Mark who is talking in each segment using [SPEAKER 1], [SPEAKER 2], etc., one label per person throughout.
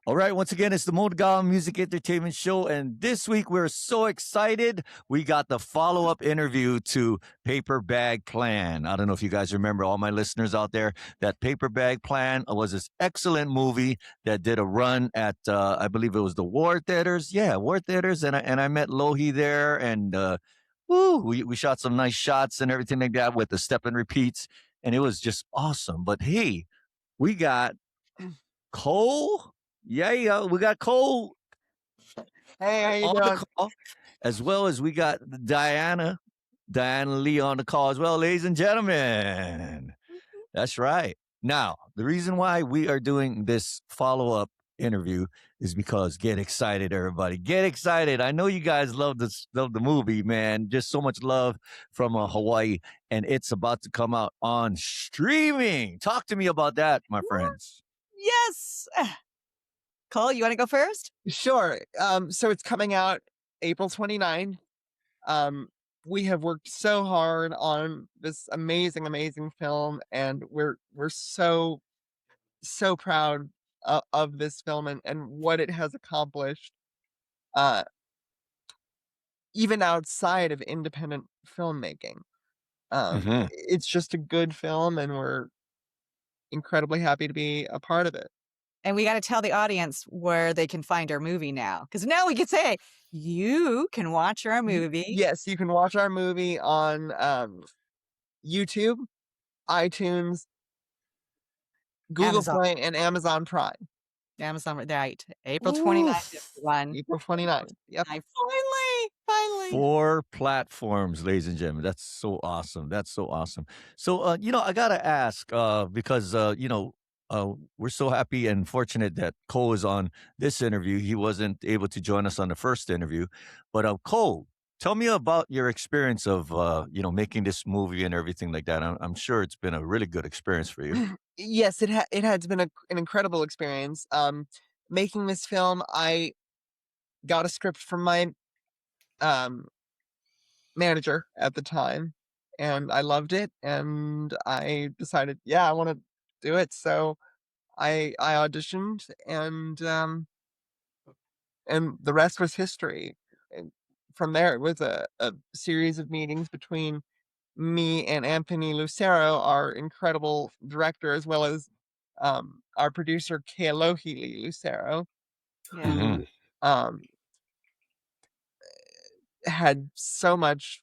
[SPEAKER 1] All right, once again, it's the Moldgal Music Entertainment Show, and this week we're so excited. We got the follow-up interview to Paper Bag Plan. I don't know if you guys remember, all my listeners out there, that Paper Bag Plan was this excellent movie that did a run at, I believe it was the War Theaters. Yeah, War Theaters, and I met Lohi there, and we shot some nice shots and everything like that with the step and repeats, and it was just awesome. But hey, we got Cole. Yeah, we got Cole
[SPEAKER 2] Hey, how you
[SPEAKER 1] on the
[SPEAKER 2] doing?
[SPEAKER 1] call, as well as we got Diana Lee on the call as well, ladies and gentlemen. That's right. Now, the reason why we are doing this follow-up interview is because get excited, everybody. Get excited. I know you guys love the movie, man. Just so much love from Hawaii, and it's about to come out on streaming. Talk to me about that, my friends.
[SPEAKER 3] Yes. Cole, you want to go first?
[SPEAKER 2] Sure. So it's coming out April 29th. We have worked so hard on this amazing, amazing film, and we're so proud of this film and what it has accomplished. Even outside of independent filmmaking. It's just a good film, and we're incredibly happy to be a part of it.
[SPEAKER 3] And we got to tell the audience where they can find our movie now. Because now we can say, you can watch our movie.
[SPEAKER 2] Yes, you can watch our movie on YouTube, iTunes, Google
[SPEAKER 3] Amazon.
[SPEAKER 2] Play, and Amazon Prime.
[SPEAKER 3] Amazon, right. April 29th, everyone.
[SPEAKER 2] April 29th. Yep.
[SPEAKER 3] Finally.
[SPEAKER 1] 4 platforms, ladies and gentlemen. That's so awesome. That's so awesome. So, I got to ask, because, we're so happy and fortunate that Cole is on this interview. He wasn't able to join us on the first interview. But, Cole, tell me about your experience of, making this movie and everything like that. I'm sure it's been a really good experience for you.
[SPEAKER 2] Yes, it has been an incredible experience. Making this film, I got a script from my manager at the time, and I loved it, and I decided, yeah, I want to do it. So I auditioned, and the rest was history. And from there, it was a series of meetings between me and Anthony Lucero, our incredible director, as well as our producer Kealohi Lucero, who had so much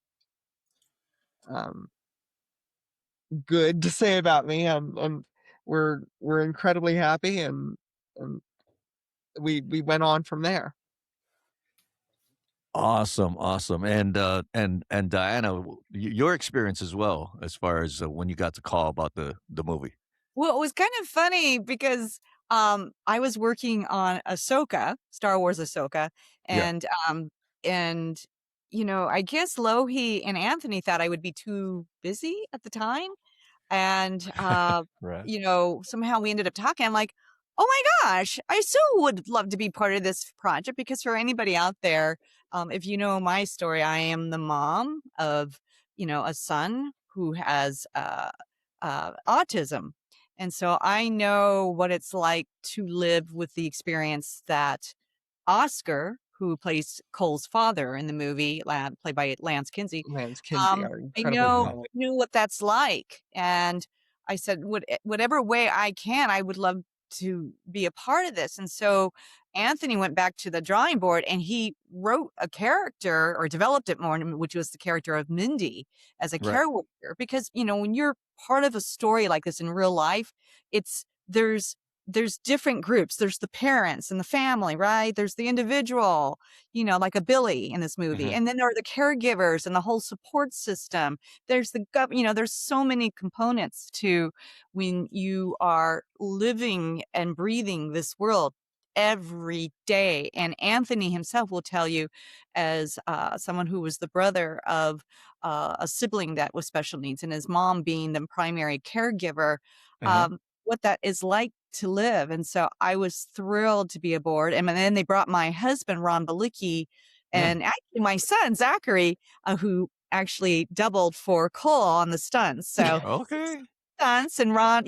[SPEAKER 2] good to say about me, and we're incredibly happy, and we went on from there.
[SPEAKER 1] Awesome. And Diana, your experience as well, as far as when you got the call about the movie.
[SPEAKER 3] Well, it was kind of funny because I was working on Ahsoka, Star Wars Ahsoka,
[SPEAKER 1] Yeah.
[SPEAKER 3] and I guess Lohi and Anthony thought I would be too busy at the time. And
[SPEAKER 1] Right.
[SPEAKER 3] somehow we ended up talking. I'm like, oh my gosh, I so would love to be part of this project, because for anybody out there, if you know my story, I am the mom of, a son who has autism. And so I know what it's like to live with the experience that Oscar, who plays Cole's father in the movie, played by Lance Kinsey.
[SPEAKER 2] Lance Kinsey, our
[SPEAKER 3] I
[SPEAKER 2] incredible
[SPEAKER 3] know what that's like. And I said, whatever way I can, I would love to be a part of this. And so Anthony went back to the drawing board and he wrote a character, or developed it more, which was the character of Mindy as a
[SPEAKER 1] Right.
[SPEAKER 3] care worker. Because, when you're part of a story like this in real life, there's different groups. There's the parents and the family, right? There's the individual, like a Billy in this movie. And then there are the caregivers and the whole support system. There's there's so many components to when you are living and breathing this world every day. And Anthony himself will tell you, as someone who was the brother of a sibling that was special needs, and his mom being the primary caregiver, what that is like to live. And so I was thrilled to be aboard. And then they brought my husband, Ron Balicki, and actually my son, Zachary, who actually doubled for Cole on the stunts. So
[SPEAKER 1] Okay.
[SPEAKER 3] stunts, and Ron,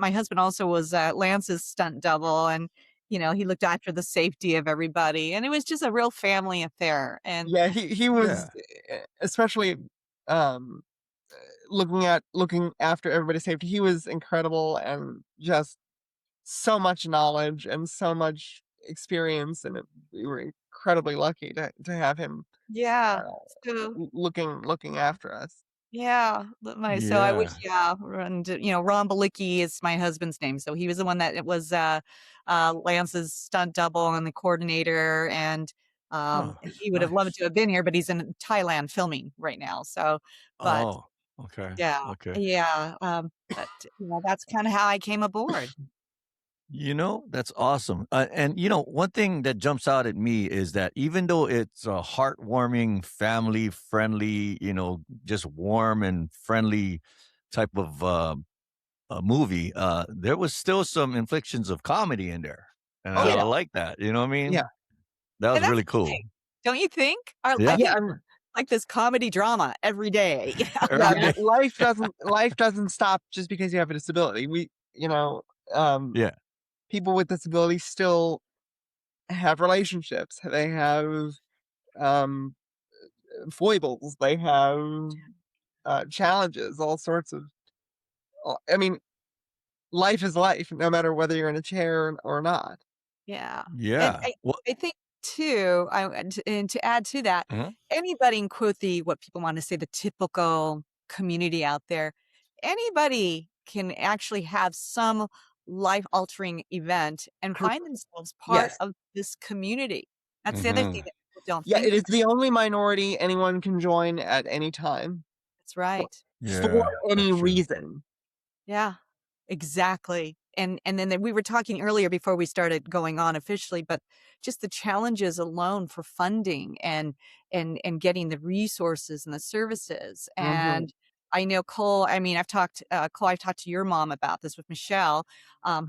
[SPEAKER 3] my husband also was Lance's stunt double. And he looked after the safety of everybody, and it was just a real family affair. And
[SPEAKER 2] Yeah, he was,
[SPEAKER 1] Yeah.
[SPEAKER 2] especially, um, looking after everybody's safety, he was incredible and just so much knowledge and so much experience, and we were incredibly lucky to have him,
[SPEAKER 3] yeah,
[SPEAKER 2] uh,
[SPEAKER 3] so
[SPEAKER 2] looking after us.
[SPEAKER 3] yeah, so I wish,
[SPEAKER 1] Yeah.
[SPEAKER 3] yeah, and Ron Balicki is my husband's name, so he was the one that it was Lance's stunt double and the coordinator, and
[SPEAKER 1] Oh,
[SPEAKER 3] he would have loved
[SPEAKER 1] nice.
[SPEAKER 3] to have been here, but he's in Thailand filming right now. So, but
[SPEAKER 1] Oh, okay.
[SPEAKER 3] yeah,
[SPEAKER 1] Okay.
[SPEAKER 3] yeah, but that's kind of how I came aboard.
[SPEAKER 1] That's awesome. And one thing that jumps out at me is that even though it's a heartwarming, family friendly, just warm and friendly type of movie, there was still some inflictions of comedy in there. And
[SPEAKER 2] Oh
[SPEAKER 1] I
[SPEAKER 3] Yeah,
[SPEAKER 2] yeah,
[SPEAKER 1] like that. You know what I mean?
[SPEAKER 2] yeah,
[SPEAKER 1] That
[SPEAKER 3] and
[SPEAKER 1] was
[SPEAKER 3] that's
[SPEAKER 1] really
[SPEAKER 3] okay,
[SPEAKER 1] cool.
[SPEAKER 3] don't you think? I
[SPEAKER 1] Yeah.
[SPEAKER 2] yeah.
[SPEAKER 3] think like this comedy drama every day.
[SPEAKER 2] Yeah,
[SPEAKER 1] Every day.
[SPEAKER 2] life doesn't stop just because you have a disability. Um,
[SPEAKER 1] Yeah.
[SPEAKER 2] people with disabilities still have relationships. They have, um, foibles. They have, challenges. All sorts of. I mean, life is life, no matter whether you're in a chair or not.
[SPEAKER 3] Yeah, and
[SPEAKER 1] Yeah. Well,
[SPEAKER 3] I think too, and to add to that,
[SPEAKER 1] mhm.
[SPEAKER 3] anybody in quote the what people want to say the typical community out there, anybody can actually have some life-altering event and
[SPEAKER 2] Cor-
[SPEAKER 3] find themselves part
[SPEAKER 2] Yes.
[SPEAKER 3] of this community. That's the other thing
[SPEAKER 1] Mhm.
[SPEAKER 3] that people don't
[SPEAKER 2] Yeah,
[SPEAKER 3] think
[SPEAKER 2] it is
[SPEAKER 3] about.
[SPEAKER 2] the only minority anyone can join at any time
[SPEAKER 3] That's
[SPEAKER 2] for,
[SPEAKER 3] right.
[SPEAKER 2] for
[SPEAKER 1] Yeah,
[SPEAKER 2] any
[SPEAKER 1] that's true.
[SPEAKER 2] reason.
[SPEAKER 3] Yeah, exactly. And then we were talking earlier before we started going on officially, but just the challenges alone for funding and getting the resources and the services.
[SPEAKER 2] Hmm.
[SPEAKER 3] And I know Cole, I mean, Cole, I've talked to your mom about this with Michelle,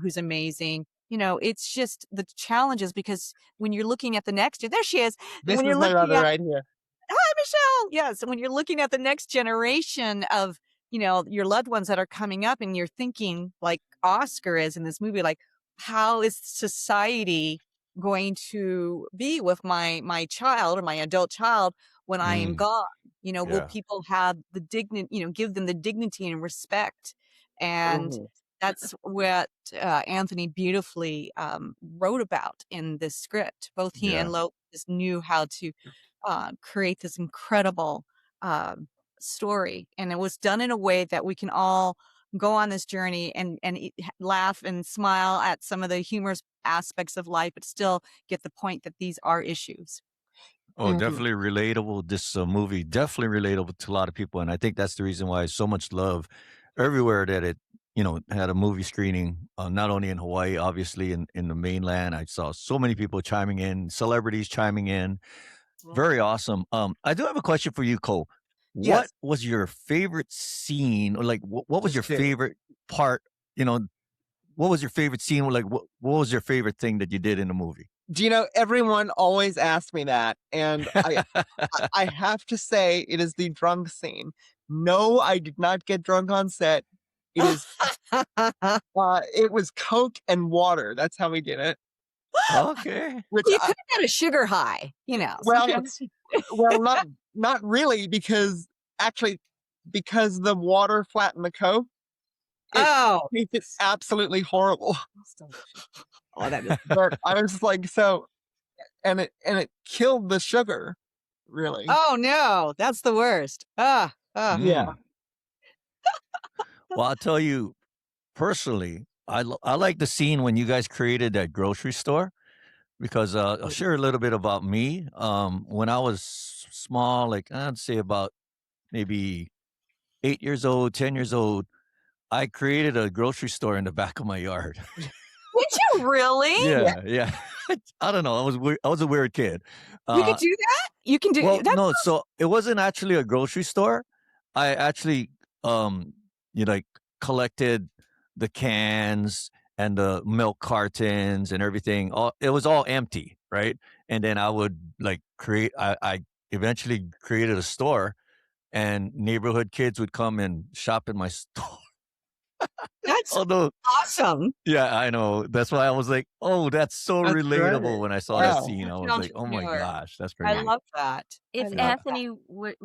[SPEAKER 3] who's amazing. It's just the challenges because when you're looking at the next, there she is.
[SPEAKER 2] This
[SPEAKER 3] When
[SPEAKER 2] is
[SPEAKER 3] you're
[SPEAKER 2] my
[SPEAKER 3] looking
[SPEAKER 2] mother
[SPEAKER 3] at
[SPEAKER 2] right here.
[SPEAKER 3] Hi, Michelle. Yes, when you're looking at the next generation of, your loved ones that are coming up and you're thinking like Oscar is in this movie, like, how is society going to be with my child or my adult child when I am
[SPEAKER 1] Mm,
[SPEAKER 3] gone? Will
[SPEAKER 1] yeah.
[SPEAKER 3] people have the dignity, give them the dignity and respect? And
[SPEAKER 2] Hmm.
[SPEAKER 3] that's what Anthony beautifully wrote about in this script. Both he and
[SPEAKER 1] Yeah.
[SPEAKER 3] Lo just knew how to create this incredible story, and it was done in a way that we can all go on this journey and laugh and smile at some of the humorous aspects of life, but still get the point that these are issues.
[SPEAKER 1] Oh,
[SPEAKER 2] Hmm.
[SPEAKER 1] definitely relatable. This movie definitely relatable to a lot of people, and I think that's the reason why so much love everywhere that it had a movie screening. Not only in Hawaii, obviously in the mainland. I saw so many people chiming in, celebrities chiming in. Very awesome. I do have a question for you, Cole. What
[SPEAKER 2] Yes.
[SPEAKER 1] was your favorite scene, or like what was your
[SPEAKER 2] Shit.
[SPEAKER 1] favorite part? You know, what was your favorite scene? Like what was your favorite thing that you did in the movie?
[SPEAKER 2] Do you know everyone always asks me that, and I have to say it is the drunk scene. No, I did not get drunk on set. It is it was Coke and water. That's how we did it.
[SPEAKER 1] Okay.
[SPEAKER 2] Which
[SPEAKER 3] You could have had a sugar high,
[SPEAKER 2] well,
[SPEAKER 3] sometimes.
[SPEAKER 2] well, not really, because actually, because the water flattened the Coke, it
[SPEAKER 3] Oh,
[SPEAKER 2] tasted absolutely horrible.
[SPEAKER 3] oh, that is.
[SPEAKER 2] But I was just like, so, and it killed the sugar, really.
[SPEAKER 3] Oh no, that's the worst.
[SPEAKER 2] Yeah.
[SPEAKER 1] Mm. Well, I'll tell you personally, I like the scene when you guys created that grocery store because I'll share a little bit about me. When I was small, like I'd say about maybe 8 years old, 10 years old, I created a grocery store in the back of my yard.
[SPEAKER 3] Did you really?
[SPEAKER 2] Yeah.
[SPEAKER 1] Yeah, yeah. I don't know. I was weird. I was a weird kid.
[SPEAKER 3] You could
[SPEAKER 1] Uh,
[SPEAKER 3] do that? You can do
[SPEAKER 1] well,
[SPEAKER 3] that.
[SPEAKER 1] no. So it wasn't actually a grocery store. I actually, like collected the cans and the milk cartons and everything. It was all empty, right? And then I would like create. I eventually created a store, and neighborhood kids would come and shop in my store.
[SPEAKER 3] That's
[SPEAKER 1] Although,
[SPEAKER 3] awesome.
[SPEAKER 1] yeah, I know. That's why I was like, oh, that's so
[SPEAKER 2] That's
[SPEAKER 1] relatable
[SPEAKER 2] great.
[SPEAKER 1] when I saw that
[SPEAKER 2] Wow.
[SPEAKER 1] scene. I
[SPEAKER 3] Such an
[SPEAKER 1] was like, oh my
[SPEAKER 3] entrepreneur.
[SPEAKER 1] gosh, that's
[SPEAKER 3] I
[SPEAKER 1] crazy.
[SPEAKER 3] love that. I
[SPEAKER 4] If
[SPEAKER 1] Yeah.
[SPEAKER 3] love that.
[SPEAKER 4] Anthony were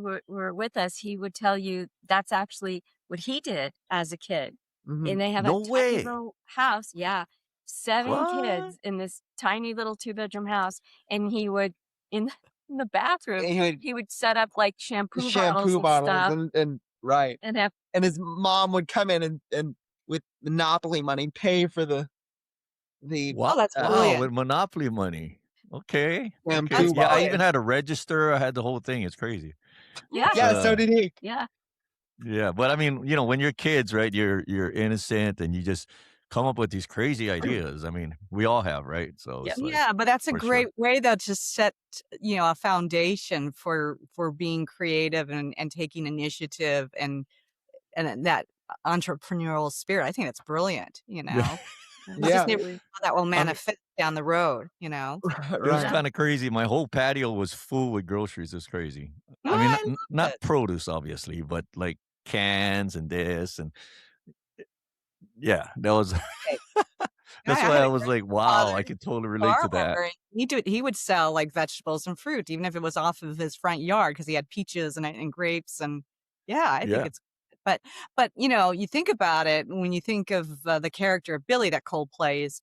[SPEAKER 4] with us, he would tell you that's actually what he did as a kid.
[SPEAKER 2] Mhm.
[SPEAKER 4] And they have
[SPEAKER 1] No
[SPEAKER 4] a tiny
[SPEAKER 1] way.
[SPEAKER 4] little house. Yeah. 7
[SPEAKER 1] What?
[SPEAKER 4] kids in this tiny little 2-bedroom house. And he would, in, in the bathroom,
[SPEAKER 2] He would
[SPEAKER 4] he would set up like
[SPEAKER 2] the
[SPEAKER 4] shampoo bottles
[SPEAKER 2] shampoo
[SPEAKER 4] and
[SPEAKER 2] bottles
[SPEAKER 4] stuff
[SPEAKER 2] and right.
[SPEAKER 4] and have,
[SPEAKER 2] And his mom would come in and with Monopoly money pay for the
[SPEAKER 3] Oh, that's
[SPEAKER 1] Wow,
[SPEAKER 3] brilliant.
[SPEAKER 1] with Monopoly money. Okay. Okay.
[SPEAKER 2] shampoo
[SPEAKER 1] Yeah, I
[SPEAKER 2] bottles.
[SPEAKER 1] even had a register. I had the whole thing. It's crazy.
[SPEAKER 4] yeah,
[SPEAKER 1] It's,
[SPEAKER 2] Yeah, so did he.
[SPEAKER 4] yeah.
[SPEAKER 1] yeah, but I mean, when you're kids, right? You're innocent and you just come up with these crazy ideas. I mean, we all have, right? So it's like,
[SPEAKER 3] Yeah, but that's a
[SPEAKER 1] for sure.
[SPEAKER 3] great way though to set, a foundation for being creative and taking initiative and that entrepreneurial spirit. I think that's brilliant,
[SPEAKER 1] Yeah.
[SPEAKER 3] You just
[SPEAKER 2] Yeah.
[SPEAKER 3] never know how that will
[SPEAKER 1] I mean,
[SPEAKER 3] manifest down the road,
[SPEAKER 1] it was
[SPEAKER 2] Right.
[SPEAKER 1] kind of crazy. My whole patio was full with groceries. It's crazy.
[SPEAKER 3] Oh,
[SPEAKER 1] I mean,
[SPEAKER 3] I
[SPEAKER 1] not,
[SPEAKER 3] love
[SPEAKER 1] not
[SPEAKER 3] it.
[SPEAKER 1] produce, obviously, but like cans and this and yeah, that was.
[SPEAKER 3] Okay.
[SPEAKER 1] That's
[SPEAKER 3] I
[SPEAKER 1] why
[SPEAKER 3] had
[SPEAKER 1] I
[SPEAKER 3] a
[SPEAKER 1] was like, wow,
[SPEAKER 3] grandfather
[SPEAKER 1] I could totally relate to that.
[SPEAKER 3] farmer. He would sell like vegetables and fruit, even if it was off of his front yard, because he had peaches and grapes and yeah, I think
[SPEAKER 1] Yeah.
[SPEAKER 3] it's. But you think about it when you think of the character of Billy that Cole plays.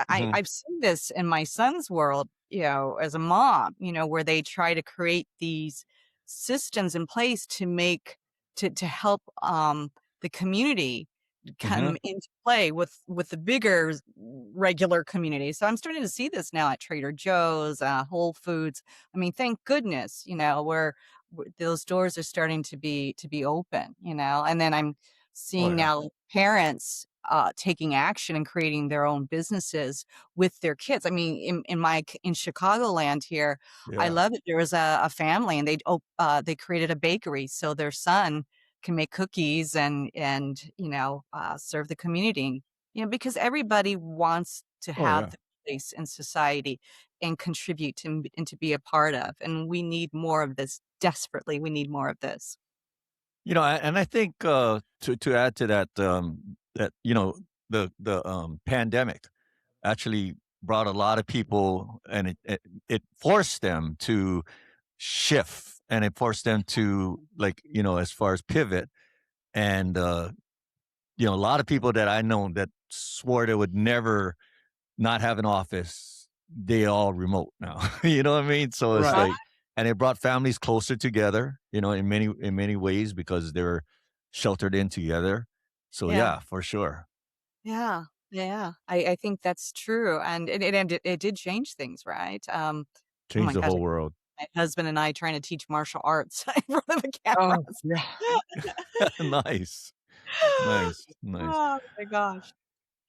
[SPEAKER 1] Mhm.
[SPEAKER 3] I've seen this in my son's world, as a mom, where they try to create these systems in place to make to help the community
[SPEAKER 1] Mhm.
[SPEAKER 3] come into play with the bigger regular community. So I'm starting to see this now at Trader Joe's, Whole Foods. I mean, thank goodness, where those doors are starting to be open, and then I'm
[SPEAKER 1] Oh
[SPEAKER 3] seeing
[SPEAKER 1] yeah.
[SPEAKER 3] now parents taking action and creating their own businesses with their kids. I mean, in Chicagoland here, I
[SPEAKER 1] Yeah.
[SPEAKER 3] love it. There was a family and they created a bakery so their son can make cookies and serve the community. Because everybody wants to
[SPEAKER 1] Oh
[SPEAKER 3] have
[SPEAKER 1] yeah.
[SPEAKER 3] the place in society and contribute and to be a part of. And we need more of this desperately. We need more of this.
[SPEAKER 1] And I think to add to that, that the pandemic actually brought a lot of people, and it forced them to shift, and it forced them to like as far as pivot, and a lot of people that I know that swore they would never not have an office, they all remote now. You know what I mean? So it's
[SPEAKER 2] Right.
[SPEAKER 1] like, and it brought families closer together, in many ways because they were sheltered in together. So
[SPEAKER 3] Yeah.
[SPEAKER 1] yeah, for sure.
[SPEAKER 3] Yeah. Yeah. I think that's true. And it did change things, right? Oh
[SPEAKER 1] Changed
[SPEAKER 3] my
[SPEAKER 1] the
[SPEAKER 3] gosh.
[SPEAKER 1] whole world.
[SPEAKER 3] My husband and I trying to teach martial arts in front of the
[SPEAKER 2] Oh,
[SPEAKER 3] cameras.
[SPEAKER 2] yeah.
[SPEAKER 1] Nice. Nice. Nice.
[SPEAKER 3] Oh my gosh.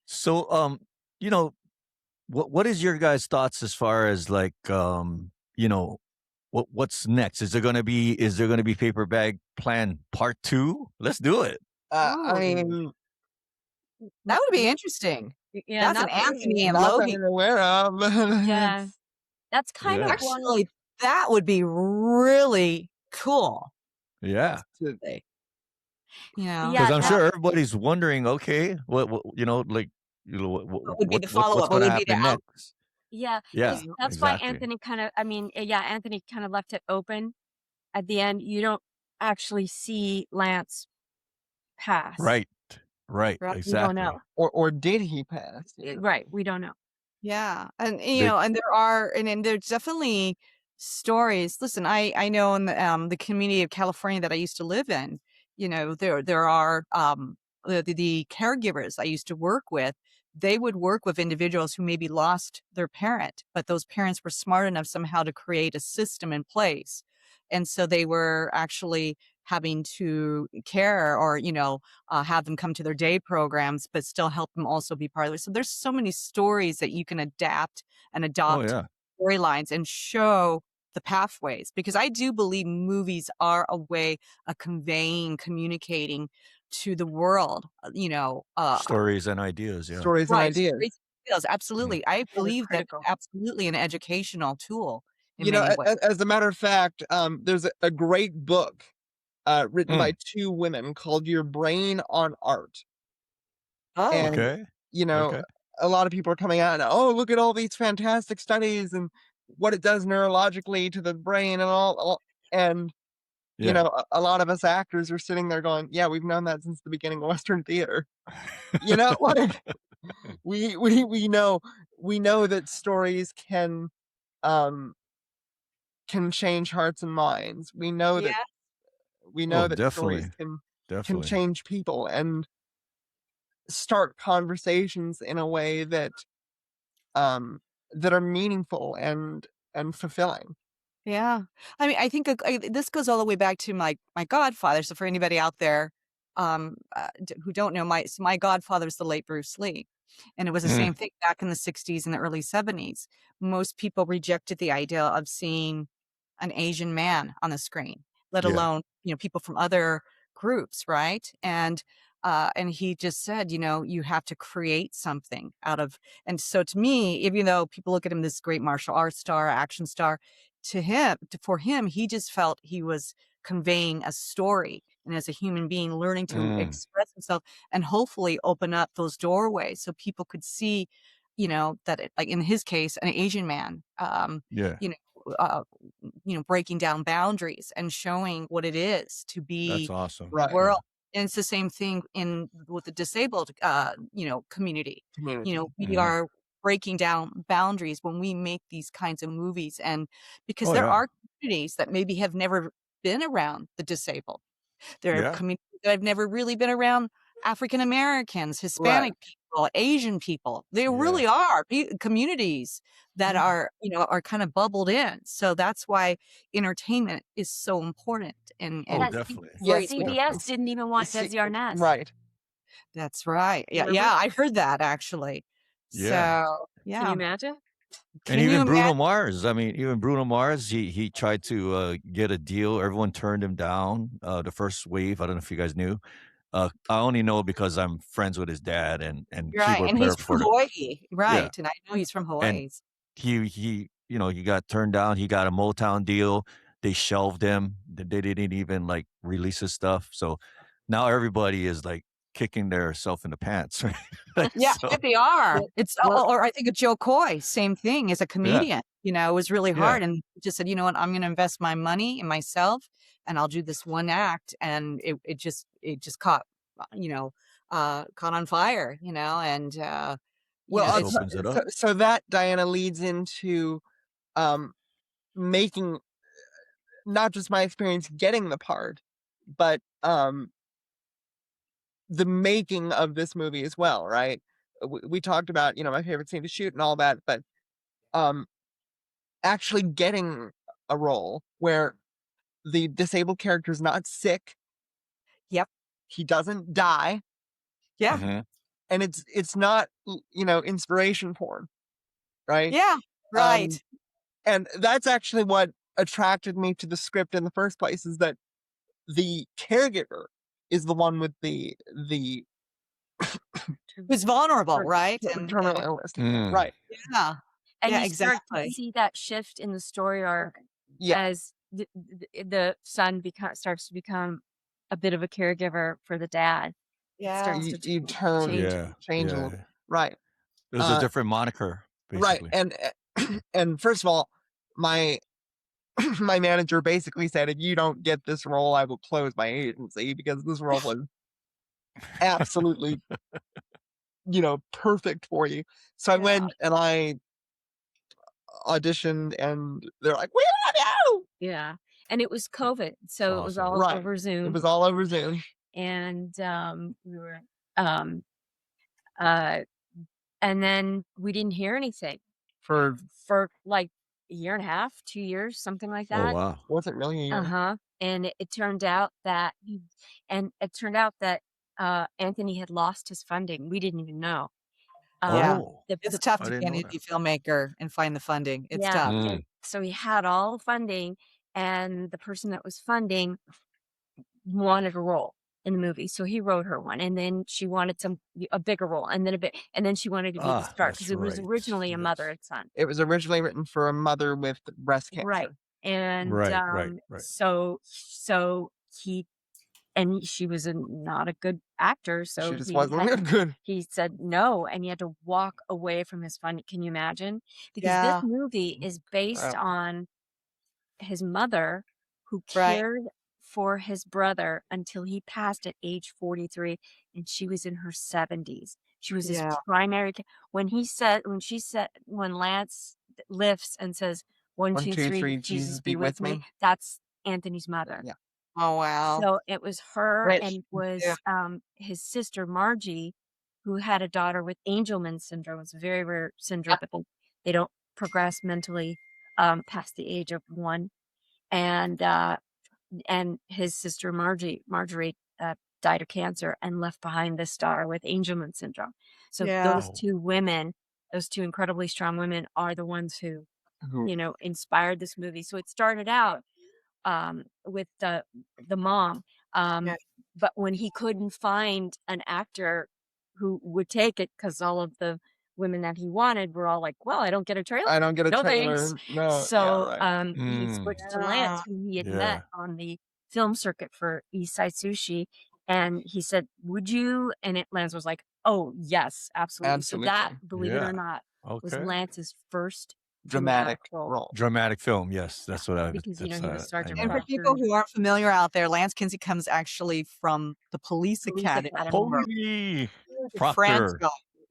[SPEAKER 1] So you know, what is your guys' thoughts as far as like what's next? Is there gonna be Paper Bag Plan Part 2? Let's do it.
[SPEAKER 2] I
[SPEAKER 4] Ooh.
[SPEAKER 2] mean,
[SPEAKER 3] That
[SPEAKER 4] Not,
[SPEAKER 3] would be interesting.
[SPEAKER 4] yeah,
[SPEAKER 3] That's an
[SPEAKER 4] not that,
[SPEAKER 3] Anthony and
[SPEAKER 2] not that
[SPEAKER 3] Logie.
[SPEAKER 2] I'm aware of.
[SPEAKER 4] yeah. That's kind of
[SPEAKER 1] Yeah.
[SPEAKER 4] one.
[SPEAKER 3] Actually, that would be really cool.
[SPEAKER 1] Yeah.
[SPEAKER 2] Absolutely.
[SPEAKER 4] Yeah,
[SPEAKER 1] Because I'm
[SPEAKER 4] that,
[SPEAKER 1] sure everybody's wondering, okay, what like
[SPEAKER 3] What would be the
[SPEAKER 1] what's
[SPEAKER 3] follow-up? What
[SPEAKER 1] gonna
[SPEAKER 3] would be the
[SPEAKER 1] happen
[SPEAKER 3] out?
[SPEAKER 1] next?
[SPEAKER 4] yeah,
[SPEAKER 1] Yeah,
[SPEAKER 4] because that's why
[SPEAKER 1] exactly.
[SPEAKER 4] Anthony kind of, I mean, yeah, Anthony kind of left it open at the end. You don't actually see Lance pass.
[SPEAKER 1] Right. Right.
[SPEAKER 3] Right.
[SPEAKER 4] You don't
[SPEAKER 1] Exactly.
[SPEAKER 4] know.
[SPEAKER 2] Or did he pass?
[SPEAKER 4] Right. We don't know.
[SPEAKER 3] Yeah. And
[SPEAKER 1] They
[SPEAKER 3] and there are and there's definitely stories. Listen, I know in the community of California that I used to live in, there are the caregivers I used to work with, they would work with individuals who maybe lost their parent, but those parents were smart enough somehow to create a system in place. And so they were actually having to care or, have them come to their day programs, but still help them also be part of it. So there's so many stories that you can adapt and
[SPEAKER 1] Oh
[SPEAKER 3] adopt
[SPEAKER 1] yeah.
[SPEAKER 3] storylines and show the pathways, because I do believe movies are a way of conveying, communicating to the world,
[SPEAKER 1] Stories and ideas, yeah.
[SPEAKER 2] Stories and
[SPEAKER 3] right.
[SPEAKER 2] ideas.
[SPEAKER 3] Stories, skills,
[SPEAKER 1] Mhm.
[SPEAKER 3] absolutely. I
[SPEAKER 2] Very
[SPEAKER 3] believe that
[SPEAKER 2] critical.
[SPEAKER 3] absolutely an educational tool in
[SPEAKER 2] You know,
[SPEAKER 3] many ways.
[SPEAKER 2] as a matter of fact, there's a great book written by
[SPEAKER 1] Mm.
[SPEAKER 2] two women called Your Brain on Art.
[SPEAKER 3] Oh,
[SPEAKER 2] And,
[SPEAKER 1] Okay.
[SPEAKER 2] you know,
[SPEAKER 1] Okay.
[SPEAKER 2] a lot of people are coming out and, oh, look at all these fantastic studies and what it does neurologically to the brain and all. And, you
[SPEAKER 1] Yeah.
[SPEAKER 2] know, a lot of us actors are sitting there going, yeah, we've known that since the beginning of Western theater. You know, like we know that stories um can change hearts and minds.
[SPEAKER 3] yeah.
[SPEAKER 2] We know
[SPEAKER 1] Oh,
[SPEAKER 2] that stories
[SPEAKER 1] definitely.
[SPEAKER 2] can
[SPEAKER 1] Definitely.
[SPEAKER 2] change people and start conversations in a way um that are meaningful and fulfilling.
[SPEAKER 3] Yeah. I mean, I think this goes all the way back to my godfather. So for anybody out there who don't know, my godfather's the late Bruce Lee. And it was the
[SPEAKER 1] Mm.
[SPEAKER 3] same thing back in the 60s and the early 70s. Most people rejected the idea of seeing an Asian man on the screen, let
[SPEAKER 1] Yeah.
[SPEAKER 3] alone, people from other groups, right? And he just said, you have to create something out of. And so to me, even though people look at him this great martial arts star, action star, for him, he just felt he was conveying a story, and as a human being learning to
[SPEAKER 1] Mm.
[SPEAKER 3] express himself and hopefully open up those doorways so people could see, that like in his case, an Asian man,
[SPEAKER 1] Yeah.
[SPEAKER 3] you know, uh, breaking down boundaries and showing what it is to
[SPEAKER 1] That's
[SPEAKER 3] be
[SPEAKER 1] awesome.
[SPEAKER 3] in the
[SPEAKER 2] Right.
[SPEAKER 3] world. And it's the same thing with the disabled, community.
[SPEAKER 2] Community.
[SPEAKER 3] We
[SPEAKER 1] Mhm.
[SPEAKER 3] are breaking down boundaries when we make these kinds of movies, and because
[SPEAKER 1] Oh,
[SPEAKER 3] there
[SPEAKER 1] yeah.
[SPEAKER 3] are communities that maybe have never been around the disabled. There are
[SPEAKER 1] Yeah.
[SPEAKER 3] communities that have never really been around African Americans,
[SPEAKER 2] Right.
[SPEAKER 3] Hispanic people, Asian people. There
[SPEAKER 1] Yeah.
[SPEAKER 3] really are communities that
[SPEAKER 2] Yeah.
[SPEAKER 3] are kind of bubbled in. So that's why entertainment is so important. And
[SPEAKER 1] Oh,
[SPEAKER 3] and
[SPEAKER 4] Yes,
[SPEAKER 1] definitely.
[SPEAKER 2] Yes,
[SPEAKER 3] great.
[SPEAKER 2] but
[SPEAKER 4] CBS didn't even want
[SPEAKER 2] see,
[SPEAKER 4] Desi Arnaz.
[SPEAKER 2] right.
[SPEAKER 3] That's right. Yeah,
[SPEAKER 4] Remember?
[SPEAKER 3] yeah, I heard that actually.
[SPEAKER 1] Yeah.
[SPEAKER 3] So
[SPEAKER 4] Can you
[SPEAKER 3] yeah,
[SPEAKER 4] imagine?
[SPEAKER 1] And
[SPEAKER 3] can you
[SPEAKER 1] even Bruno
[SPEAKER 3] imagine?
[SPEAKER 1] Mars. I mean, even Bruno Mars, he tried to get a deal. Everyone turned him down. The first wave. I don't know if you guys knew. I only know because I'm friends with his dad and
[SPEAKER 3] Right,
[SPEAKER 1] keyboard
[SPEAKER 3] and he's
[SPEAKER 1] player
[SPEAKER 3] from
[SPEAKER 1] for the
[SPEAKER 3] Hawaii,
[SPEAKER 1] yeah.
[SPEAKER 3] right? And I know he's from
[SPEAKER 1] And
[SPEAKER 3] Hawaii.
[SPEAKER 1] he got turned down. He got a Motown deal. They shelved him. They didn't even like release his stuff. So now everybody is like kicking their self in the pants. Right? Like,
[SPEAKER 3] Yeah,
[SPEAKER 1] so
[SPEAKER 3] they are.
[SPEAKER 2] Well,
[SPEAKER 3] It's
[SPEAKER 2] well,
[SPEAKER 3] or I think of Joe Coy, same thing as a
[SPEAKER 1] yeah,
[SPEAKER 3] comedian. It was really
[SPEAKER 1] yeah.
[SPEAKER 3] hard, and he just said, "You know what? I'm going to invest my money in myself, and I'll do this one act." And it just caught, caught on fire, and
[SPEAKER 2] well,
[SPEAKER 1] Just
[SPEAKER 3] it's
[SPEAKER 1] opens it
[SPEAKER 2] so
[SPEAKER 1] up.
[SPEAKER 2] that, Diana, leads into um making not just my experience getting the part, but the making of this movie as well, right? We talked about, my favorite scene to shoot and all that, but um actually getting a role where the disabled character is not sick,
[SPEAKER 3] yep,
[SPEAKER 2] he doesn't die,
[SPEAKER 3] yeah,
[SPEAKER 1] Mhm.
[SPEAKER 2] and it's not inspiration porn, right?
[SPEAKER 3] yeah,
[SPEAKER 2] Um,
[SPEAKER 3] right,
[SPEAKER 2] and that's actually what attracted me to the script in the first place, is that the caregiver is the one with the
[SPEAKER 3] who's vulnerable, right?
[SPEAKER 2] terminal illness,
[SPEAKER 1] Mm.
[SPEAKER 2] right?
[SPEAKER 3] Yeah,
[SPEAKER 4] And
[SPEAKER 3] yeah,
[SPEAKER 4] you start to
[SPEAKER 3] exactly,
[SPEAKER 4] see that shift in the story arc
[SPEAKER 2] Yeah,
[SPEAKER 4] as the son starts to become a bit of a caregiver for the dad. It
[SPEAKER 3] yeah,
[SPEAKER 4] starts
[SPEAKER 2] you,
[SPEAKER 4] to
[SPEAKER 2] you turn
[SPEAKER 4] change.
[SPEAKER 1] Yeah,
[SPEAKER 2] change a little,
[SPEAKER 1] yeah.
[SPEAKER 2] right?
[SPEAKER 1] It was a different moniker,
[SPEAKER 2] Right,
[SPEAKER 1] basically.
[SPEAKER 2] and first of all, my my manager basically said, if you don't get this role, I will close my agency, because this role was absolutely, perfect for you. So I
[SPEAKER 3] yeah,
[SPEAKER 2] went and I auditioned, and they're like, we love you.
[SPEAKER 4] Yeah. And it was COVID,
[SPEAKER 1] It's
[SPEAKER 4] so it was
[SPEAKER 1] awesome.
[SPEAKER 4] all
[SPEAKER 2] Right.
[SPEAKER 4] over
[SPEAKER 2] It
[SPEAKER 4] Zoom.
[SPEAKER 2] was all over Zoom
[SPEAKER 4] And we were um uh and then we didn't hear anything
[SPEAKER 2] for,
[SPEAKER 4] for like a year and a half, 2 years, something like
[SPEAKER 1] Oh,
[SPEAKER 4] that.
[SPEAKER 1] wow.
[SPEAKER 2] wasn't really a year.
[SPEAKER 4] Uh-huh. And it turned out that Anthony had lost his funding. We didn't even know.
[SPEAKER 3] yeah.
[SPEAKER 1] Oh,
[SPEAKER 3] It's
[SPEAKER 4] The
[SPEAKER 3] tough
[SPEAKER 1] I
[SPEAKER 3] to be
[SPEAKER 1] didn't
[SPEAKER 3] an
[SPEAKER 1] know that.
[SPEAKER 3] indie filmmaker and find the funding. It's
[SPEAKER 4] Yeah.
[SPEAKER 3] tough.
[SPEAKER 1] Mm.
[SPEAKER 4] So he had all the funding, and the person that was funding wanted a role in the movie. So he wrote her one, and then she wanted a bigger role, and then and then she wanted to be the star, because
[SPEAKER 1] That's
[SPEAKER 4] it was
[SPEAKER 1] right.
[SPEAKER 4] originally a mother
[SPEAKER 1] Yes.
[SPEAKER 4] and son.
[SPEAKER 2] It was originally written for a mother with breast
[SPEAKER 4] Right.
[SPEAKER 2] cancer.
[SPEAKER 4] And
[SPEAKER 1] Right, right, right.
[SPEAKER 4] so he and she was not a good actor,
[SPEAKER 2] She
[SPEAKER 4] so
[SPEAKER 2] just
[SPEAKER 4] he
[SPEAKER 2] wasn't good.
[SPEAKER 4] he said no, and he had to walk away from his funding. Can you imagine? Because this
[SPEAKER 3] Yeah.
[SPEAKER 4] movie is based on his mother, who
[SPEAKER 3] Right.
[SPEAKER 4] cared for his brother until he passed at age 43, and she was in her 70s. She was his
[SPEAKER 3] Yeah.
[SPEAKER 4] primary when Lance lifts and says, "1,
[SPEAKER 2] 1,
[SPEAKER 4] 2,
[SPEAKER 2] 2,
[SPEAKER 4] 3,
[SPEAKER 2] 3,
[SPEAKER 4] Jesus
[SPEAKER 2] Jesus
[SPEAKER 4] be
[SPEAKER 2] be
[SPEAKER 4] with
[SPEAKER 2] with
[SPEAKER 4] me."
[SPEAKER 2] me.
[SPEAKER 4] That's Anthony's mother.
[SPEAKER 2] Yeah.
[SPEAKER 3] Oh, wow.
[SPEAKER 4] So it was her,
[SPEAKER 3] Rich.
[SPEAKER 4] and it was
[SPEAKER 3] Yeah.
[SPEAKER 4] his sister Margie, who had a daughter with Angelman syndrome. It's a very rare syndrome, but they don't progress mentally past the age of 1. And his sister Marjorie died of cancer and left behind this daughter with Angelman syndrome. So
[SPEAKER 3] Yeah.
[SPEAKER 4] those 2 women, those 2 incredibly strong women, are the ones who
[SPEAKER 2] Who
[SPEAKER 4] inspired this movie. So it started out with the mom,
[SPEAKER 3] Yeah.
[SPEAKER 4] but when he couldn't find an actor who would take it, because all of the women that he wanted were all like, "Well, I don't get a trailer.
[SPEAKER 2] I don't get a
[SPEAKER 4] No
[SPEAKER 2] trailer.
[SPEAKER 4] thanks."
[SPEAKER 2] No. Yeah,
[SPEAKER 4] So
[SPEAKER 2] right.
[SPEAKER 4] he
[SPEAKER 1] Mm.
[SPEAKER 4] switched to Lance,
[SPEAKER 3] Yeah.
[SPEAKER 4] who he had
[SPEAKER 1] Yeah.
[SPEAKER 4] met on the film circuit for East Side Sushi, and he said, "Would you?" And Lance was like, "Oh yes, absolutely." So that,
[SPEAKER 2] Absolutely.
[SPEAKER 4] believe it
[SPEAKER 1] Yeah.
[SPEAKER 4] or not, was
[SPEAKER 1] Okay.
[SPEAKER 4] Lance's first
[SPEAKER 2] Dramatic
[SPEAKER 4] role.
[SPEAKER 2] role.
[SPEAKER 1] Dramatic film. Yes, that's what I.
[SPEAKER 4] Because, he
[SPEAKER 1] That's
[SPEAKER 4] was
[SPEAKER 1] I
[SPEAKER 4] Sergeant
[SPEAKER 3] And
[SPEAKER 1] know.
[SPEAKER 3] for
[SPEAKER 4] Proctor
[SPEAKER 3] people
[SPEAKER 4] and
[SPEAKER 3] who aren't familiar out there, Lance Kinsey comes actually from the Police
[SPEAKER 4] Police
[SPEAKER 3] Academy.
[SPEAKER 4] Academy.
[SPEAKER 1] Holy
[SPEAKER 3] Huge
[SPEAKER 1] Proctor.
[SPEAKER 3] franchise.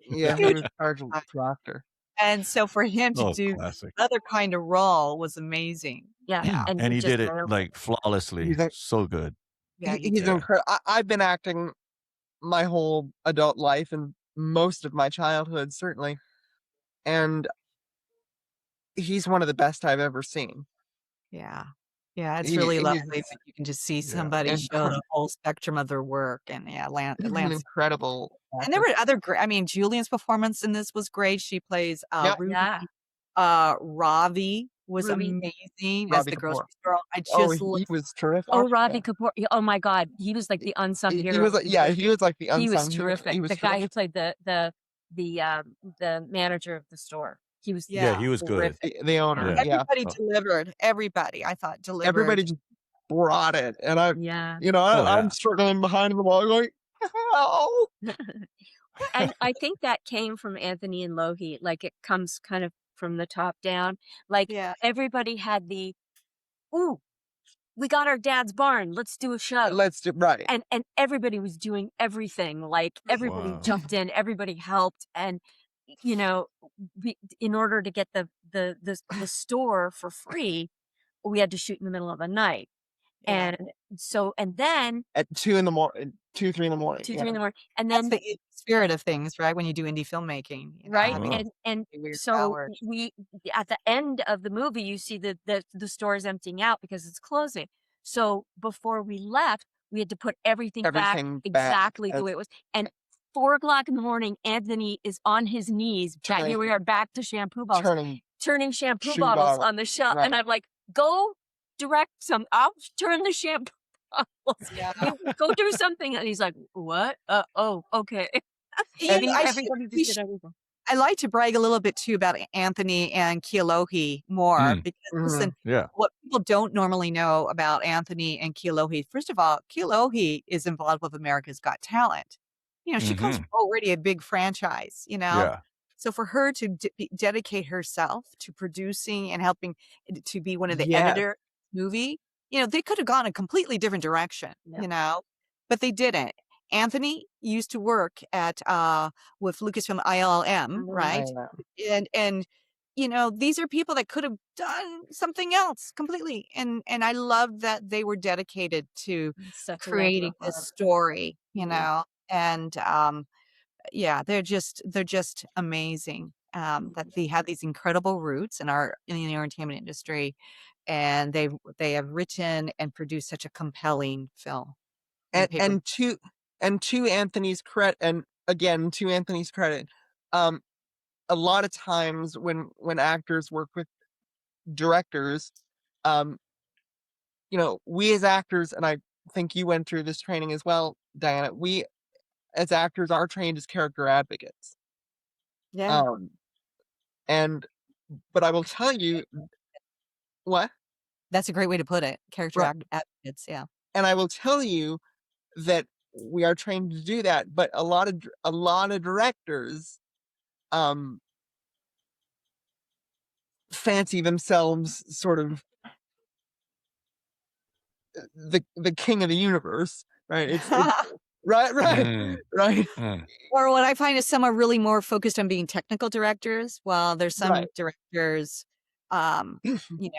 [SPEAKER 2] Yeah, he
[SPEAKER 3] Huge
[SPEAKER 2] was Sergeant
[SPEAKER 3] franchise.
[SPEAKER 2] Proctor.
[SPEAKER 3] And so for him to
[SPEAKER 1] Oh,
[SPEAKER 3] do
[SPEAKER 1] classic.
[SPEAKER 3] other kind of role was amazing.
[SPEAKER 4] Yeah,
[SPEAKER 3] Yeah.
[SPEAKER 4] and
[SPEAKER 1] And
[SPEAKER 4] he
[SPEAKER 1] he
[SPEAKER 4] just
[SPEAKER 1] did it
[SPEAKER 4] nailed it.
[SPEAKER 1] like flawlessly.
[SPEAKER 2] He's a,
[SPEAKER 1] So good.
[SPEAKER 3] Yeah, he
[SPEAKER 2] he's
[SPEAKER 3] did.
[SPEAKER 1] Yeah.
[SPEAKER 2] incredible. I've been acting my whole adult life and most of my childhood, certainly. And he's one of the best I've ever seen.
[SPEAKER 3] Yeah. Yeah, it's
[SPEAKER 2] He,
[SPEAKER 3] really
[SPEAKER 2] he's
[SPEAKER 3] lovely when you can just see
[SPEAKER 1] Yeah.
[SPEAKER 3] somebody show
[SPEAKER 2] incredible.
[SPEAKER 3] the whole spectrum of their work. And yeah,
[SPEAKER 2] He's an
[SPEAKER 3] Lance.
[SPEAKER 2] incredible
[SPEAKER 3] And there
[SPEAKER 2] actor.
[SPEAKER 3] were other great, I mean, Julian's performance in this was great. She plays
[SPEAKER 2] Yeah,
[SPEAKER 3] Ruby.
[SPEAKER 4] Yeah.
[SPEAKER 3] Ravi was
[SPEAKER 4] Ruby.
[SPEAKER 3] amazing as
[SPEAKER 2] Robbie
[SPEAKER 3] the
[SPEAKER 2] Kapoor.
[SPEAKER 3] grocery store. I
[SPEAKER 2] Oh,
[SPEAKER 3] just
[SPEAKER 2] he
[SPEAKER 3] love
[SPEAKER 2] was terrific.
[SPEAKER 4] Oh, Ravi Kapoor. Oh my God. He was like the unsung
[SPEAKER 2] He
[SPEAKER 4] hero.
[SPEAKER 2] was like, yeah, he was like the
[SPEAKER 4] He was
[SPEAKER 2] unsung hero.
[SPEAKER 4] terrific.
[SPEAKER 2] He was
[SPEAKER 4] The guy who
[SPEAKER 2] terrific.
[SPEAKER 4] played the manager of the store. He was
[SPEAKER 1] Yeah,
[SPEAKER 3] Yeah.
[SPEAKER 1] he was good.
[SPEAKER 4] terrific.
[SPEAKER 2] The owner,
[SPEAKER 1] Yeah.
[SPEAKER 2] yeah.
[SPEAKER 3] Everybody delivered. Everybody, I thought, delivered.
[SPEAKER 2] Everybody just brought it. And
[SPEAKER 4] Yeah.
[SPEAKER 1] Oh, yeah.
[SPEAKER 2] I'm struggling behind the wall going, oh.
[SPEAKER 4] And I think that came from Anthony and Lohi. Like, it comes kind of from the top down. Like,
[SPEAKER 3] Yeah.
[SPEAKER 4] everybody had ooh, we got our dad's barn. Let's do a show.
[SPEAKER 2] Let's do right.
[SPEAKER 4] And everybody was doing everything. Like, everybody
[SPEAKER 1] Wow.
[SPEAKER 4] jumped in, everybody helped. And, in order to get the store for free, we had to shoot in the middle of the night.
[SPEAKER 3] Yeah.
[SPEAKER 4] And then
[SPEAKER 2] At 2, 3 in the morning.
[SPEAKER 4] 2, 3 in the morning. And
[SPEAKER 3] That's
[SPEAKER 4] then
[SPEAKER 3] the spirit of things, right? When you do indie filmmaking,
[SPEAKER 4] right.
[SPEAKER 1] Wow.
[SPEAKER 4] And
[SPEAKER 3] weird
[SPEAKER 4] so
[SPEAKER 3] hours.
[SPEAKER 4] we, at the end of the movie, you see the store is emptying out because it's closing. So before we left, we had to put everything back exactly the way it was. And 4:00 in the morning, Anthony is on his knees. Here we are back to shampoo bottles, turning shampoo bottles on the shelf.
[SPEAKER 2] Right.
[SPEAKER 4] And I'm like, go direct some. I'll turn the shampoo bottles.
[SPEAKER 3] Yeah.
[SPEAKER 4] Go do something. And he's like, what? Oh, okay. Everybody just did everything.
[SPEAKER 3] I like to brag a little bit too about Anthony and Kealohi more because listen,
[SPEAKER 1] Yeah.
[SPEAKER 3] what people don't normally know about Anthony and Kealohi, first of all, Kealohi is involved with America's Got Talent. She comes from already a big franchise,
[SPEAKER 1] Yeah.
[SPEAKER 3] So for her to dedicate herself to producing and helping to be one of the
[SPEAKER 2] Yes.
[SPEAKER 3] editors of the movie, they could have gone a completely different direction, but they didn't. Anthony used to work at with Lucasfilm ILM, right? And these are people that could have done something else completely. And I love that they were dedicated to creating this story, and yeah, they're just amazing. That they have these incredible roots in the entertainment industry, and they have written and produced such a compelling film.
[SPEAKER 2] And to Anthony's credit, and again to Anthony's credit, a lot of times when actors work with directors, we as actors, and I think you went through this training as well, Diana, we as actors are trained as character advocates.
[SPEAKER 3] Yeah.
[SPEAKER 2] But I will tell you what?
[SPEAKER 3] That's a great way to put it. Character
[SPEAKER 2] Right.
[SPEAKER 3] advocates, yeah.
[SPEAKER 2] And I will tell you that we are trained to do that, but a lot of directors fancy themselves sort of the king of the universe, right? It's right,
[SPEAKER 1] Mm,
[SPEAKER 2] right,
[SPEAKER 1] mm.
[SPEAKER 3] Or what I find is some are really more focused on being technical directors, while there's some
[SPEAKER 2] right.
[SPEAKER 3] directors, you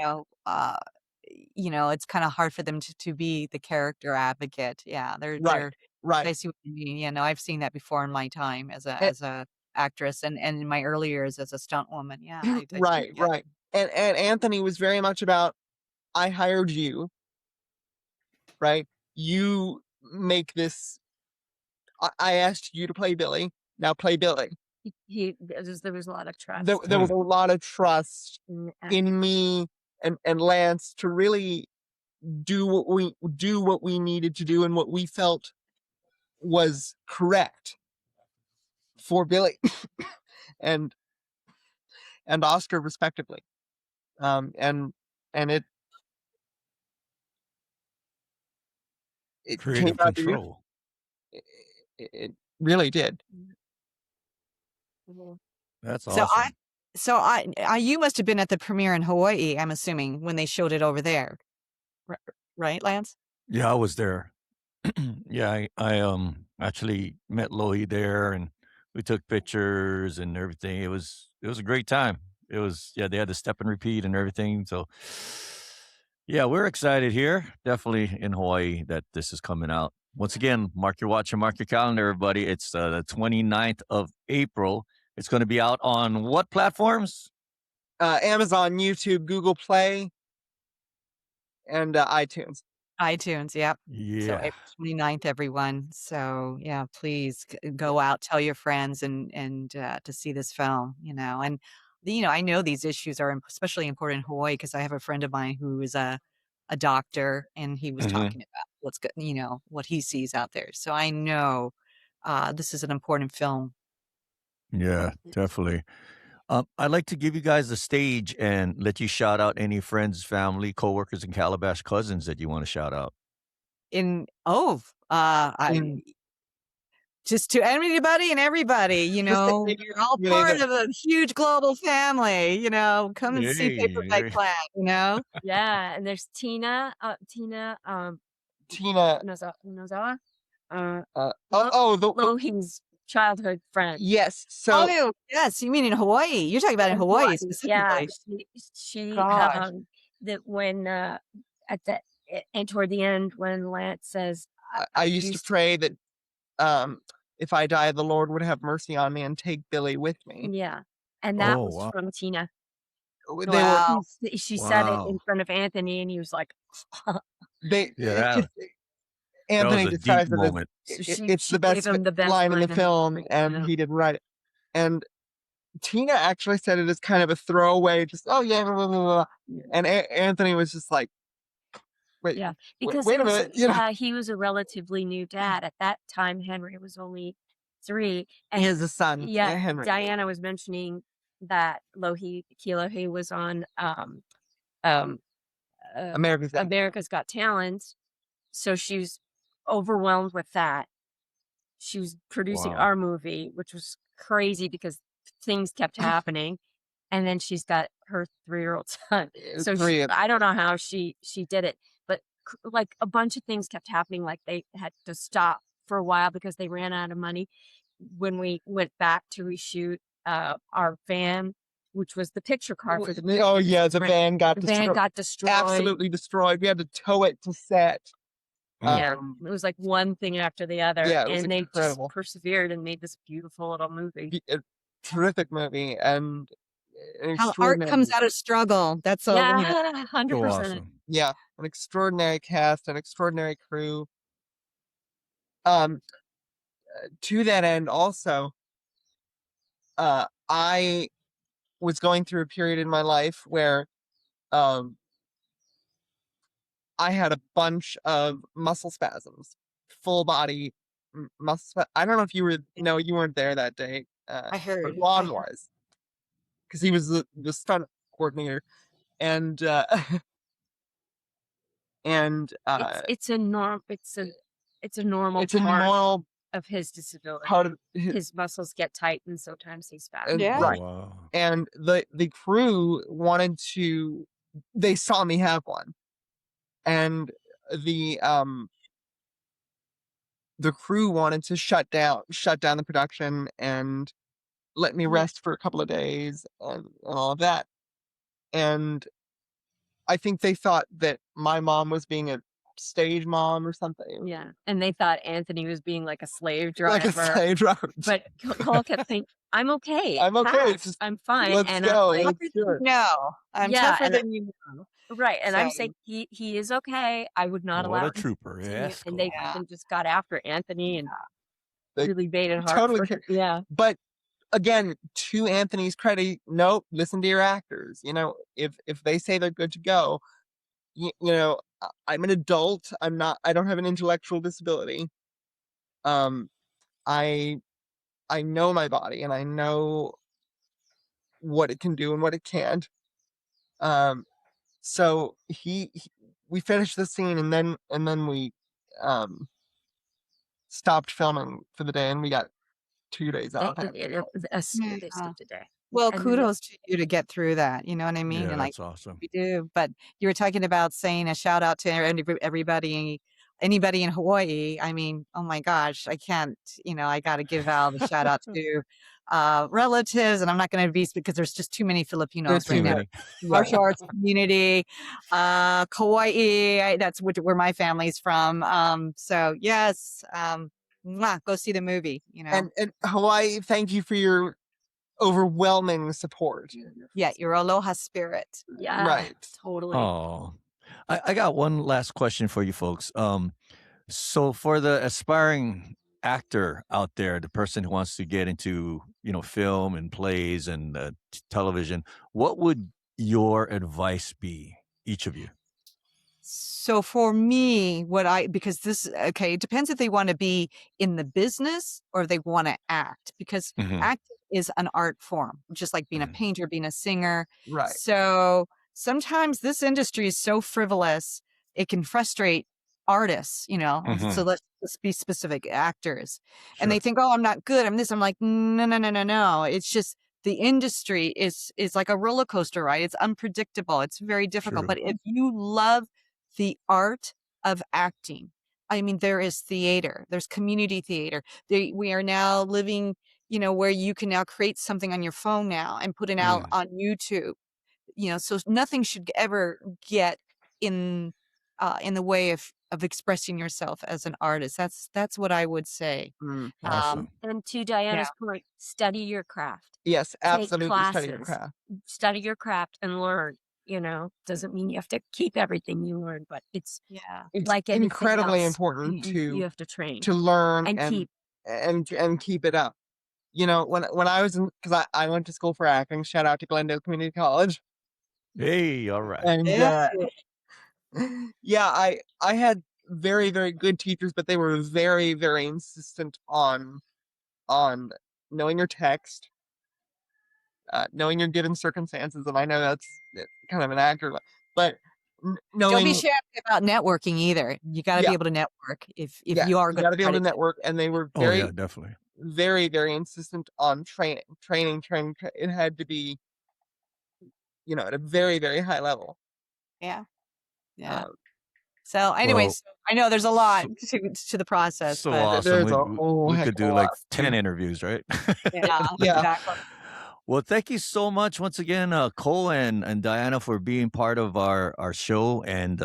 [SPEAKER 3] know, it's kind of hard for them to be the character advocate. Yeah,
[SPEAKER 2] Right,
[SPEAKER 3] they're.
[SPEAKER 2] right.
[SPEAKER 3] I see what you mean. I've seen that before in my time
[SPEAKER 2] And,
[SPEAKER 3] as a actress and in my early years as a stunt woman. Yeah, I totally
[SPEAKER 2] right,
[SPEAKER 3] get
[SPEAKER 2] right. And Anthony was very much about, I hired you, right? You make this. I asked you to play Billy. Now play Billy.
[SPEAKER 4] There was a lot of trust.
[SPEAKER 2] There was a lot of trust
[SPEAKER 4] Mm,
[SPEAKER 2] in me and Lance to really do what we needed to do and what we felt was correct for Billy and Oscar respectively. And it came
[SPEAKER 1] Creative
[SPEAKER 2] out beautiful.
[SPEAKER 1] control.
[SPEAKER 2] It really did.
[SPEAKER 4] mhm.
[SPEAKER 1] That's
[SPEAKER 3] So
[SPEAKER 1] awesome.
[SPEAKER 3] you must have been at the premiere in Hawaii, I'm assuming, when they showed it over there. Right, Lance?
[SPEAKER 1] Yeah, I was there. Yeah, I actually met Lohi there, and we took pictures and everything. It was a great time. It was, yeah, they had the step and repeat and everything. So yeah, we're excited here. Definitely in Hawaii that this is coming out. Once again, mark your watch and mark your calendar, everybody. It's the 29th of April. It's going to be out on what platforms?
[SPEAKER 2] Amazon, YouTube, Google Play, and iTunes.
[SPEAKER 3] iTunes, yep. So
[SPEAKER 1] Yeah.
[SPEAKER 3] April 29th, everyone. So yeah, please go out, tell your friends and to see this film, and I know these issues are especially important in Hawaii because I have a friend of mine who is a doctor and he was
[SPEAKER 1] Mhm.
[SPEAKER 3] talking about what's good, what he sees out there. So I know this is an important film.
[SPEAKER 1] Yeah, definitely. I'd like to give you guys the stage and let you shout out any friends, family, coworkers, and Calabash cousins that you want to shout out.
[SPEAKER 2] In
[SPEAKER 3] Just to anybody and everybody, you're all
[SPEAKER 2] really
[SPEAKER 3] part
[SPEAKER 2] the
[SPEAKER 3] of a huge global family, come and see Paper Bag
[SPEAKER 1] Hey,
[SPEAKER 3] Clan.
[SPEAKER 4] Yeah, and there's Tina,
[SPEAKER 2] Tina.
[SPEAKER 4] Nozawa,
[SPEAKER 2] The
[SPEAKER 4] childhood friend.
[SPEAKER 2] yes. So
[SPEAKER 3] Oh, yes, you mean in Hawaii. You're talking about in Hawaii
[SPEAKER 4] Yeah,
[SPEAKER 3] specifically.
[SPEAKER 4] she
[SPEAKER 2] gosh,
[SPEAKER 4] that when at the and toward the end when Lance says,
[SPEAKER 2] I used to pray that if I die, the Lord would have mercy on me and take Billy with me.
[SPEAKER 4] yeah, and that
[SPEAKER 1] oh,
[SPEAKER 4] was
[SPEAKER 1] wow.
[SPEAKER 4] from Tina.
[SPEAKER 2] They
[SPEAKER 3] Wow.
[SPEAKER 4] She said it in
[SPEAKER 1] Wow.
[SPEAKER 4] front of Anthony, and he was like,
[SPEAKER 2] they
[SPEAKER 1] Yeah,
[SPEAKER 2] it,
[SPEAKER 1] that was
[SPEAKER 2] Anthony
[SPEAKER 1] a deep
[SPEAKER 2] describes it as
[SPEAKER 1] moment.
[SPEAKER 4] so
[SPEAKER 2] it's
[SPEAKER 4] she
[SPEAKER 2] the
[SPEAKER 4] gave
[SPEAKER 2] best
[SPEAKER 4] him the best
[SPEAKER 2] line in the
[SPEAKER 4] line
[SPEAKER 2] film,
[SPEAKER 4] movie,
[SPEAKER 2] and
[SPEAKER 4] yeah.
[SPEAKER 2] he didn't write it. And Tina actually said it as kind of a throwaway, just oh yeah, blah, blah, blah. And Anthony was just like, wait,
[SPEAKER 4] Yeah, because
[SPEAKER 2] wait a minute,
[SPEAKER 4] he was a relatively new dad at that time. Henry was only 3, and
[SPEAKER 2] he has a son,
[SPEAKER 4] yeah,
[SPEAKER 2] Henry.
[SPEAKER 4] Diana was mentioning that Kealohi was on um
[SPEAKER 2] America's
[SPEAKER 4] Got Talent, so she's overwhelmed with that. She was producing
[SPEAKER 1] Wow.
[SPEAKER 4] our movie, which was crazy because things kept happening, and then she's got her 3-year-old son. So I don't know how she did it, but like a bunch of things kept happening. Like they had to stop for a while because they ran out of money. When we went back to reshoot our van, which was the picture car for the
[SPEAKER 2] oh yeah, the van got
[SPEAKER 4] destroyed.
[SPEAKER 2] Absolutely destroyed. We had to tow it to set.
[SPEAKER 4] Yeah, it was like one thing after the other,
[SPEAKER 2] Yeah, it was
[SPEAKER 4] and they just
[SPEAKER 2] incredible.
[SPEAKER 4] persevered and made this beautiful little movie.
[SPEAKER 2] A terrific movie and an
[SPEAKER 3] How art comes out of struggle. That's all.
[SPEAKER 4] Yeah,
[SPEAKER 1] So
[SPEAKER 4] 100%.
[SPEAKER 1] awesome.
[SPEAKER 2] Yeah, an extraordinary cast, an extraordinary crew. To that end, also, I was going through a period in my life where I had a bunch of muscle spasms, full body muscle. I don't know if you were. No, you weren't there that day.
[SPEAKER 3] I heard.
[SPEAKER 2] But Juan was, because he was the stunt coordinator, and
[SPEAKER 4] It's a It's a normal
[SPEAKER 2] It's a
[SPEAKER 4] part
[SPEAKER 2] normal
[SPEAKER 4] of his disability.
[SPEAKER 2] part of
[SPEAKER 4] His muscles get tight and sometimes he's fat.
[SPEAKER 2] and,
[SPEAKER 3] Yeah.
[SPEAKER 1] Oh,
[SPEAKER 2] right.
[SPEAKER 1] wow.
[SPEAKER 2] And the crew wanted to. They saw me have one, and the crew wanted to shut down the production and let me
[SPEAKER 4] Yeah.
[SPEAKER 2] rest for a couple of days and all of that. And I think they thought that my mom was being a stage mom or something.
[SPEAKER 4] Yeah. And they thought Anthony was being like a slave
[SPEAKER 2] Like
[SPEAKER 4] driver.
[SPEAKER 2] a slave driver.
[SPEAKER 4] But Cole kept saying, I'm okay.
[SPEAKER 2] I'm okay.
[SPEAKER 4] Pass.
[SPEAKER 2] Just
[SPEAKER 4] I'm fine.
[SPEAKER 2] let's
[SPEAKER 4] And
[SPEAKER 2] go.
[SPEAKER 4] I'm like,
[SPEAKER 2] Let's do it.
[SPEAKER 3] No, I'm
[SPEAKER 4] Yeah,
[SPEAKER 3] tougher
[SPEAKER 4] and
[SPEAKER 3] than you know.
[SPEAKER 4] right. And I'm
[SPEAKER 3] So,
[SPEAKER 4] saying he is okay. I would not
[SPEAKER 1] What
[SPEAKER 4] allow
[SPEAKER 1] a
[SPEAKER 4] him to
[SPEAKER 1] trooper.
[SPEAKER 4] continue.
[SPEAKER 1] Yes,
[SPEAKER 4] And they
[SPEAKER 1] Cole.
[SPEAKER 3] yeah.
[SPEAKER 4] fucking just got after Anthony and
[SPEAKER 2] They
[SPEAKER 4] really made it hard
[SPEAKER 2] totally
[SPEAKER 4] for
[SPEAKER 2] ca-
[SPEAKER 4] Yeah.
[SPEAKER 2] But again, to Anthony's credit, nope, listen to your actors. If they say they're good to go, I'm an adult. I don't have an intellectual disability. I know my body and I know what it can do and what it can't. So we finished the scene and then we stopped filming for the day and we got 2 days off.
[SPEAKER 4] They
[SPEAKER 3] Yeah.
[SPEAKER 4] skipped a day.
[SPEAKER 3] Well,
[SPEAKER 4] And then they-
[SPEAKER 3] kudos to you to get through that. You know what I mean?
[SPEAKER 1] Yeah,
[SPEAKER 3] And like
[SPEAKER 1] that's awesome.
[SPEAKER 3] we do. But you were talking about saying a shout out to everybody, anybody in Hawaii. I mean, oh my gosh, I can't. I got to give out the shout out to relatives, and I'm not going to be because there's just too many Filipinos
[SPEAKER 1] Too
[SPEAKER 3] right now.
[SPEAKER 1] many.
[SPEAKER 3] Martial arts community, Kauai. That's where my family's from. So yes, go see the movie.
[SPEAKER 2] And Hawaii, thank you for your overwhelming support.
[SPEAKER 3] Yeah, your aloha spirit.
[SPEAKER 4] Yeah.
[SPEAKER 2] Right.
[SPEAKER 4] Totally.
[SPEAKER 1] Oh, I got one last question for you folks. So for the aspiring actor out there, the person who wants to get into, film and plays and television, what would your advice be, each of you?
[SPEAKER 3] So for me, because it depends if they want to be in the business or if they want to act, because
[SPEAKER 1] Mhm.
[SPEAKER 3] acting is an art form, just like being a
[SPEAKER 1] Mhm.
[SPEAKER 3] painter, being a singer.
[SPEAKER 2] Right.
[SPEAKER 3] So sometimes this industry is so frivolous, it can frustrate artists,
[SPEAKER 1] Mhm.
[SPEAKER 3] So let's be specific, actors. And
[SPEAKER 1] Sure.
[SPEAKER 3] they think, oh, I'm not good. I'm this. I'm like, no, no, no, no, no. It's just the industry is like a roller coaster ride. It's unpredictable. It's very difficult.
[SPEAKER 1] True.
[SPEAKER 3] But if you love the art of acting, I mean, there is theater, there's community theater. We are now living, where you can now create something on your phone now and put it out on YouTube. So nothing should ever get in the way of expressing yourself as an artist. That's what I would say.
[SPEAKER 2] Mm.
[SPEAKER 1] Awesome.
[SPEAKER 4] And to Diana's point, study your craft.
[SPEAKER 2] Yes,
[SPEAKER 4] Take
[SPEAKER 2] absolutely. Study your
[SPEAKER 4] classes.
[SPEAKER 2] craft.
[SPEAKER 4] Study your craft and learn. Doesn't mean you have to keep everything you learn, but it's
[SPEAKER 3] Yeah.
[SPEAKER 2] It's
[SPEAKER 4] like anything
[SPEAKER 2] incredibly
[SPEAKER 4] else,
[SPEAKER 2] important
[SPEAKER 4] you have to train
[SPEAKER 2] to learn
[SPEAKER 4] and keep.
[SPEAKER 2] and keep it up. When I was because I went to school for acting. Shout out to Glendale Community College.
[SPEAKER 1] Hey, all right.
[SPEAKER 2] And yeah, I had very, very good teachers, but they were very, very insistent on knowing your text, knowing your given circumstances, and I know that's kind of an actor, but
[SPEAKER 3] Don't
[SPEAKER 2] knowing
[SPEAKER 3] be shy about networking either. You got to
[SPEAKER 2] Yeah.
[SPEAKER 3] be able to network if
[SPEAKER 2] yeah,
[SPEAKER 3] you are
[SPEAKER 2] you
[SPEAKER 3] going
[SPEAKER 2] got to be able to network, and they were
[SPEAKER 1] Oh,
[SPEAKER 2] very,
[SPEAKER 1] yeah, definitely.
[SPEAKER 2] very, very insistent on training. It had to be, at a very, very high level.
[SPEAKER 3] Yeah. Yeah.
[SPEAKER 2] Um,
[SPEAKER 3] So anyways, I know there's a lot to the process,
[SPEAKER 1] So
[SPEAKER 3] but
[SPEAKER 1] awesome.
[SPEAKER 2] there's a whole
[SPEAKER 1] We
[SPEAKER 2] heck
[SPEAKER 1] could
[SPEAKER 2] of a
[SPEAKER 1] do like
[SPEAKER 2] lot.
[SPEAKER 1] 10 interviews, right?
[SPEAKER 3] yeah,
[SPEAKER 2] Yeah.
[SPEAKER 3] exactly.
[SPEAKER 1] Well, thank you so much once again, Cole and Diana, for being part of our show. And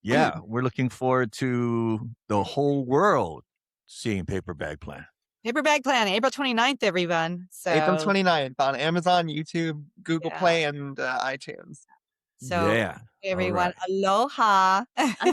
[SPEAKER 1] yeah, we're looking forward to the whole world seeing Paper Bag Plan.
[SPEAKER 3] Paper Bag Plan, April 29th, everyone. So
[SPEAKER 2] April 29th on Amazon, YouTube, Google
[SPEAKER 3] Yeah.
[SPEAKER 2] Play, and iTunes.
[SPEAKER 3] So
[SPEAKER 1] Yeah.
[SPEAKER 3] everyone,
[SPEAKER 1] All right.
[SPEAKER 3] aloha.